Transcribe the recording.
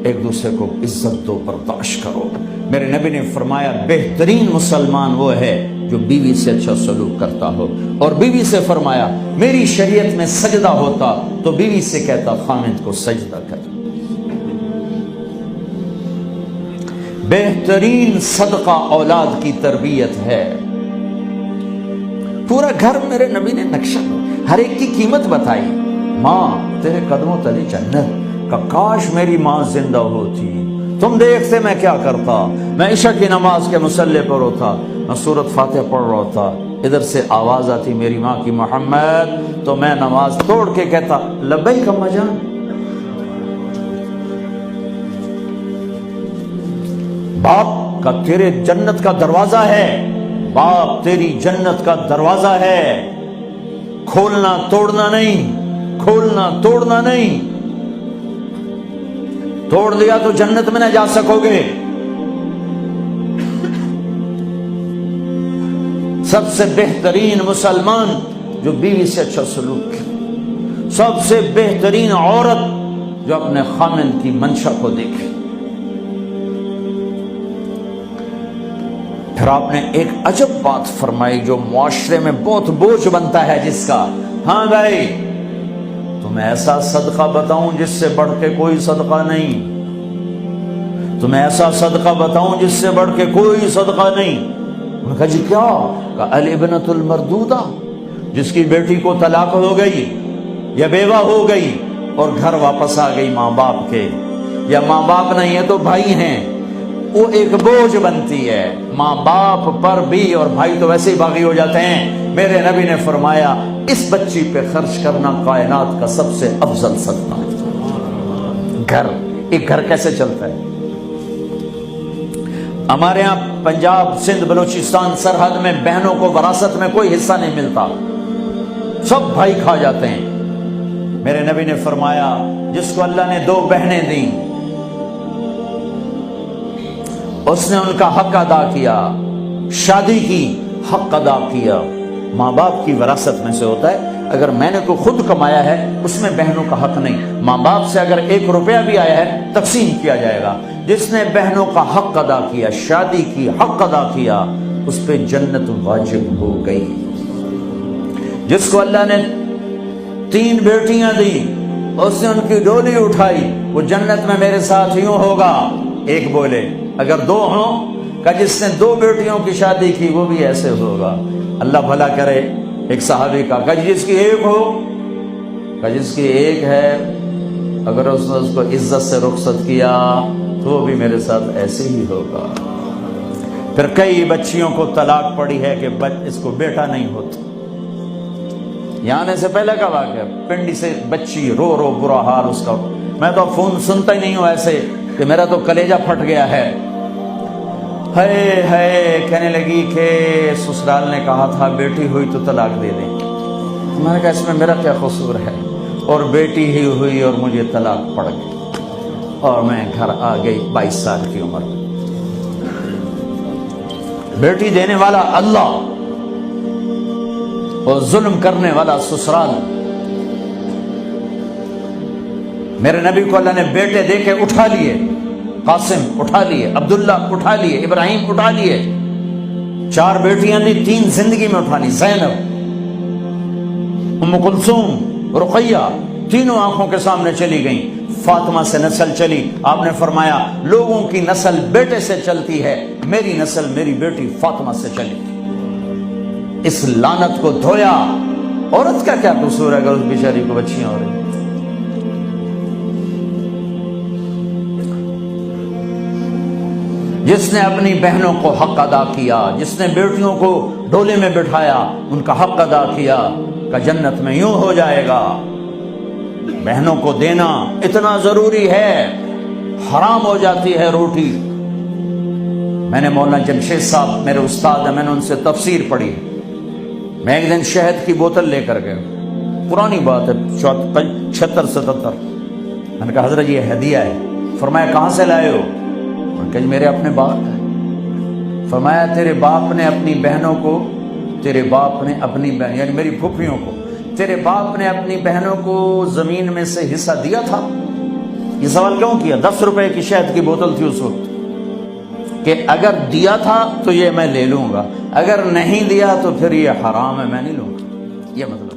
ایک دوسرے کو عزت دو، برداشت کرو۔ میرے نبی نے فرمایا بہترین مسلمان وہ ہے جو بیوی سے اچھا سلوک کرتا ہو، اور بیوی سے فرمایا میری شریعت میں سجدہ ہوتا تو بیوی سے کہتا خامند کو سجدہ کر۔ بہترین صدقہ اولاد کی تربیت ہے۔ پورا گھر میرے نبی نے نقشہ، ہر ایک کی قیمت بتائی۔ ماں تیرے قدموں تلے جنت، کا کاش میری ماں زندہ ہوتی، تم دیکھتے میں کیا کرتا، میں عشاء کی نماز کے مصلی پر ہوتا، میں سورۃ فاتحہ پڑھ رہا ہوتا، ادھر سے آواز آتی میری ماں کی محمد، تو میں نماز توڑ کے کہتا لبیک اماں جان۔ باپ کا تیرے جنت کا دروازہ ہے، باپ تیری جنت کا دروازہ ہے، کھولنا توڑنا نہیں، کھولنا توڑنا نہیں، توڑ دیا تو جنت میں نہ جا سکو گے۔ سب سے بہترین مسلمان جو بیوی سے اچھا سلوک کرے، سب سے بہترین عورت جو اپنے خامند کی منشا کو دیکھے۔ پھر آپ نے ایک عجب بات فرمائی جو معاشرے میں بہت بوجھ بنتا ہے جس کا، ہاں بھائی تمہیں ایسا صدقہ بتاؤں جس سے بڑھ کے کوئی صدقہ نہیں، تمہیں ایسا صدقہ بتاؤں جس سے بڑھ کے کوئی صدقہ نہیں۔ انہوں نے کہا جی کیا؟ کہا الابنۃ المردودہ، جس کی بیٹی کو طلاق ہو گئی یا بیوہ ہو گئی اور گھر واپس آ گئی ماں باپ کے، یا ماں باپ نہیں ہے تو بھائی ہیں، وہ ایک بوجھ بنتی ہے ماں باپ پر بھی، اور بھائی تو ویسے ہی باغی ہو جاتے ہیں۔ میرے نبی نے فرمایا اس بچی پہ خرچ کرنا کائنات کا سب سے افضل صدقہ ہے۔ گھر، ایک گھر کیسے چلتا ہے؟ ہمارے ہاں پنجاب سندھ بلوچستان سرحد میں بہنوں کو وراثت میں کوئی حصہ نہیں ملتا، سب بھائی کھا جاتے ہیں۔ میرے نبی نے فرمایا جس کو اللہ نے 2 بہنیں دیں اس نے ان کا حق ادا کیا، شادی کی حق ادا کیا۔ ماں باپ کی وراثت میں سے ہوتا ہے، اگر میں نے کوئی خود کمایا ہے اس میں بہنوں کا حق نہیں، ماں باپ سے اگر 1 روپیہ بھی آیا ہے تقسیم کیا جائے گا۔ جس نے بہنوں کا حق ادا کیا، شادی کی حق ادا کیا، اس پہ جنت واجب ہو گئی۔ جس کو اللہ نے 3 بیٹیاں دی اس نے ان کی ڈولی اٹھائی، وہ جنت میں میرے ساتھ یوں ہوگا۔ ایک بولے اگر 2 ہوں، کہ جس نے 2 بیٹیوں کی شادی کی وہ بھی ایسے ہوگا۔ اللہ بھلا کرے۔ ایک صحابی کا کہ جس کی 1 ہو، کہ جس کی 1 ہے، اگر اس نے اس کو عزت سے رخصت کیا تو وہ بھی میرے ساتھ ایسے ہی ہوگا۔ پھر کئی بچیوں کو طلاق پڑی ہے کہ اس کو بیٹا نہیں ہوتا۔ یہاں آنے سے پہلے کا واقعہ، پنڈی سے بچی رو رو برا حال اس کا، میں تو فون سنتا ہی نہیں ہوں ایسے کہ میرا تو کلیجہ پھٹ گیا ہے۔ ہے کہنے لگی کہ سسرال نے کہا تھا بیٹی ہوئی تو طلاق دے دیں۔ میں نے کہا اس میں میرا کیا قصور ہے، اور بیٹی ہی ہوئی اور مجھے طلاق پڑ گئی، اور میں گھر آ گئی 22 سال کی عمر میں۔ بیٹی دینے والا اللہ اور ظلم کرنے والا سسرال۔ میرے نبی کو اللہ نے بیٹے دے کے اٹھا لیے، قاسم اٹھا لیے، عبداللہ اٹھا لیے، ابراہیم اٹھا لیے، 4 بیٹیاں دی، 3 زندگی میں اٹھا لی، زینب، ام کلثوم، رقیہ، تینوں آنکھوں کے سامنے چلی گئیں۔ فاطمہ سے نسل چلی، آپ نے فرمایا لوگوں کی نسل بیٹے سے چلتی ہے، میری نسل میری بیٹی فاطمہ سے چلی۔ اس لعنت کو دھویا۔ عورت کا کیا قصور ہے اگر اس بیچاری کو بچیاں ہو رہی؟ جس نے اپنی بہنوں کو حق ادا کیا، جس نے بیٹیوں کو ڈولے میں بٹھایا، ان کا حق ادا کیا، کہ جنت میں یوں ہو جائے گا۔ بہنوں کو دینا اتنا ضروری ہے، حرام ہو جاتی ہے روٹی۔ میں نے مولانا جمشید صاحب میرے استاد ہیں، میں نے ان سے تفسیر پڑھی۔ میں ایک دن شہد کی بوتل لے کر گیا، پرانی بات ہے 76-77۔ میں نے کہا حضرت یہ ہدیہ ہے۔ فرمایا کہاں سے لائے ہو؟ میں نے کہا جی میرے اپنے باپ ہے۔ فرمایا تیرے باپ نے اپنی بہنوں کو، تیرے باپ نے اپنی بہن یعنی میری پھوپھیوں کو، تیرے باپ نے اپنی بہنوں کو زمین میں سے حصہ دیا تھا؟ یہ سوال کیوں کیا؟ 10 روپے کی شہد کی بوتل تھی اس وقت، کہ اگر دیا تھا تو یہ میں لے لوں گا، اگر نہیں دیا تو پھر یہ حرام ہے، میں نہیں لوں گا، یہ مطلب